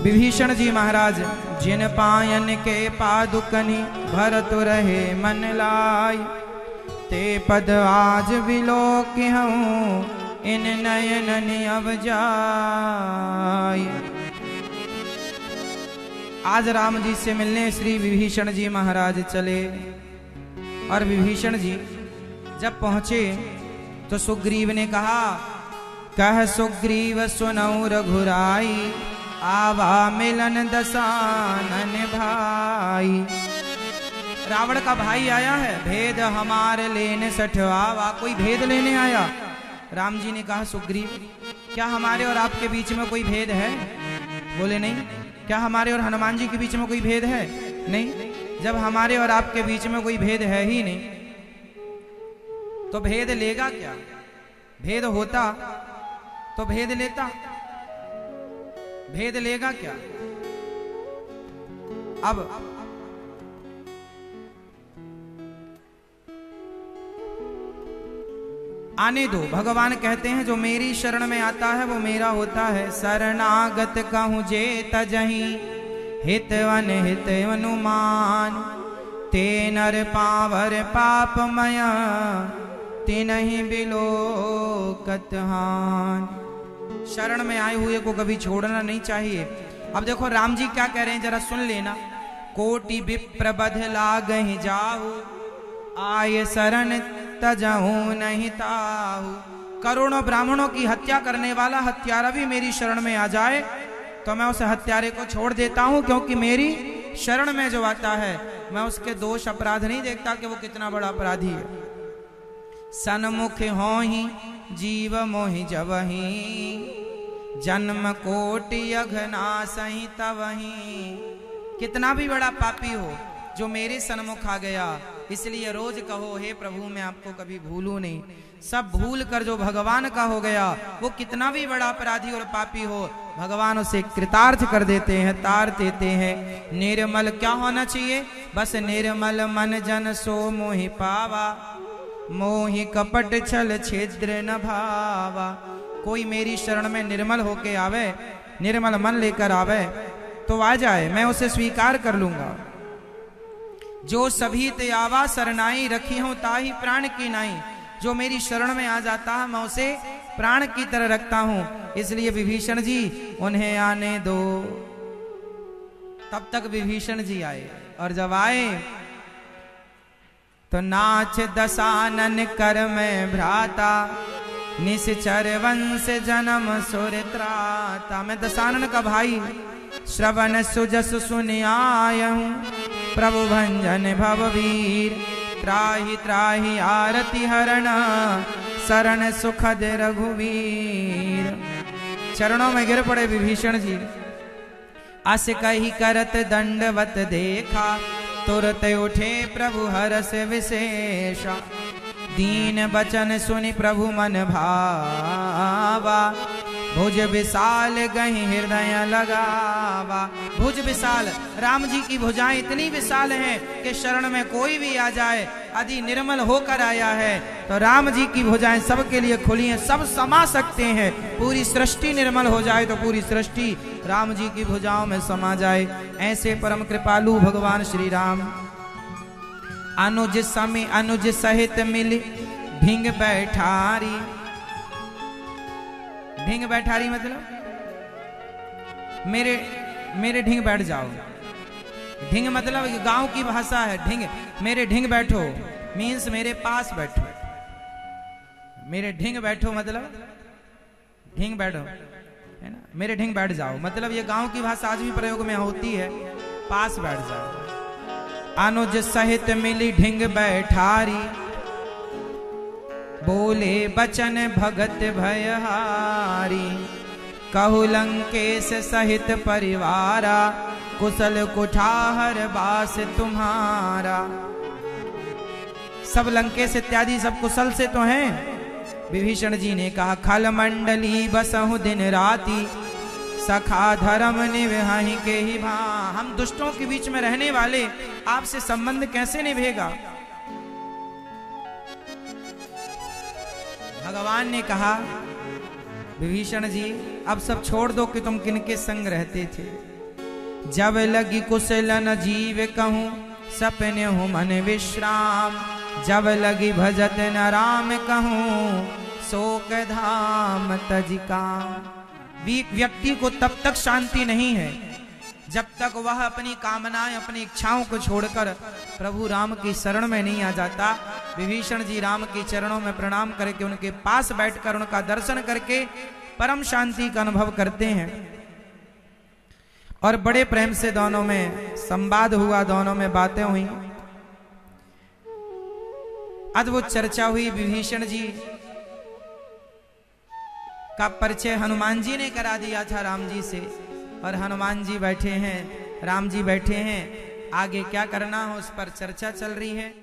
विभीषण जी महाराज जिन पायन के पादुकनि भरत रहे मन लाई, ते पद आज विलोकि हूँ इन नयन अब जाय। आज राम जी से मिलने श्री विभीषण जी महाराज चले और विभीषण जी जब पहुंचे तो सुग्रीव ने कहा, कह सुग्रीव सुनौ रघुराई, आवा मिलन दसानन भाई। रावण का भाई आया है, भेद हमारे लेने सठवावा। कोई भेद लेने आया। राम जी ने कहा, सुग्रीव क्या हमारे और आपके बीच में कोई भेद है? बोले नहीं। क्या हमारे और हनुमान जी के बीच में कोई भेद है? नहीं। जब हमारे और आपके बीच में कोई भेद है ही नहीं तो भेद लेगा क्या? भेद होता तो भेद लेता, भेद लेगा क्या? अब आने दो। भगवान कहते हैं जो मेरी शरण में आता है वो मेरा होता है। शरणागत कहूँ जे तजहि, हितवन हित अनुमान, ते नर पावर पापमय, तिनहि बिलोकत हान। शरण में आए हुए को कभी छोड़ना नहीं चाहिए। अब देखो राम जी क्या कह रहे हैं, जरा सुन लेना। कोटि विप्र बध लागहि जाहु, आय शरण तजहु नहीं ताहु। करोड़ों ब्राह्मणों की हत्या करने वाला हत्यारा भी मेरी शरण में आ जाए तो मैं उस हत्यारे को छोड़ देता हूं, क्योंकि मेरी शरण में जो आता है मैं उसके दोष अपराध नहीं देखता कि वो कितना बड़ा अपराधी है। सन्मुख होहि जीव मोहि जबहि, जन्म कोटि अघनासहि तवहि। कितना भी बड़ा पापी हो जो मेरे सन्मुख आ गया, इसलिए रोज कहो हे प्रभु मैं आपको कभी भूलूं नहीं। सब भूल कर जो भगवान का हो गया, वो कितना भी बड़ा अपराधी और पापी हो, भगवान उसे कृतार्थ कर देते हैं, तार देते हैं। निर्मल क्या होना चाहिए? बस निर्मल मन जन सो मोहि पावा, मोहि कपट छल छिद्र न भावा। कोई मेरी शरण में निर्मल होके आवे, निर्मल मन लेकर आवे तो आ जाए, मैं उसे स्वीकार कर लूंगा। जो सभी ते आवा सरनाई, रखी हूं ताही प्राण की नाई। जो मेरी शरण में आ जाता है मैं उसे प्राण की तरह रखता हूं। इसलिए विभीषण जी उन्हें आने दो। तब तक विभीषण जी आए और जब आए तो नाच दसानन कर में भ्राता, निश्चर वंश जन्म सुर त्राता। मैं दसानन का भाई, श्रवण सुजस सुन आयहूं, प्रभु भंजन भववीर। त्राहि त्राहि आरति हरण, शरण सुखद रघुवीर। चरणों में गिर पड़े विभीषण जी। अस कही करत दंडवत देखा, तुरत उठे प्रभु हरस विशेषा। दीन बचन सुनि प्रभु मन भावा, भुज विशाल गहि हृदय लगावा। भुज विशाल, राम जी की भुजाएं इतनी विशाल हैं कि शरण में कोई भी आ जाए, यदि निर्मल होकर आया है तो राम जी की भुजाएं सबके लिए खुली हैं, सब समा सकते हैं। पूरी सृष्टि निर्मल हो जाए तो पूरी सृष्टि राम जी की भुजाओं में समा जाए। ऐसे परम कृपालु भगवान श्री राम अनुज समी अनुज सहित मिली ढिंग बैठारी। ढिंग बैठारी मतलब मेरे ढिंग बैठ जाओ। ढिंग मतलब गांव की भाषा है। ढिंग, मेरे ढिंग बैठो मीन्स मेरे पास बैठो। मेरे ढिंग बैठो मतलब ढिंग बैठो, है ना। मेरे ढिंग बैठ जाओ मतलब ये गांव की भाषा आज भी प्रयोग में होती है, पास बैठ जाओ। अनुज सहित मिली ढिंग बैठारी, बोले बचन भगत भयहारी। कहु लंकेश सहित परिवारा, कुशल कुठार बास तुम्हारा। सब लंकेश इत्यादि सब कुशल से तो हैं। विभीषण जी ने कहा, खल मंडली बसहु दिन राती, सखा धर्म निभाहि के ही भा। हम दुष्टों के बीच में रहने वाले आपसे संबंध कैसे निभेगा? भगवान ने कहा, विभीषण जी अब सब छोड़ दो कि तुम किनके संग रहते थे। जब लगी कुशलन जीव कहूँ सपने हूँ मन विश्राम। जब लगी भजत न राम कहूँ शोक धाम तजिका। व्यक्ति को तब तक शांति नहीं है जब तक वह अपनी कामनाएं अपनी इच्छाओं को छोड़कर प्रभु राम की शरण में नहीं आ जाता। विभीषण जी राम के चरणों में प्रणाम करके उनके पास बैठकर उनका दर्शन करके परम शांति का अनुभव करते हैं और बड़े प्रेम से दोनों में संवाद हुआ, दोनों में बातें हुई, अद्भुत चर्चा हुई। विभीषण जी का परिचय हनुमान जी ने करा दिया था राम जी से और हनुमान जी बैठे हैं, राम जी बैठे हैं, आगे क्या करना हो उस पर चर्चा चल रही है।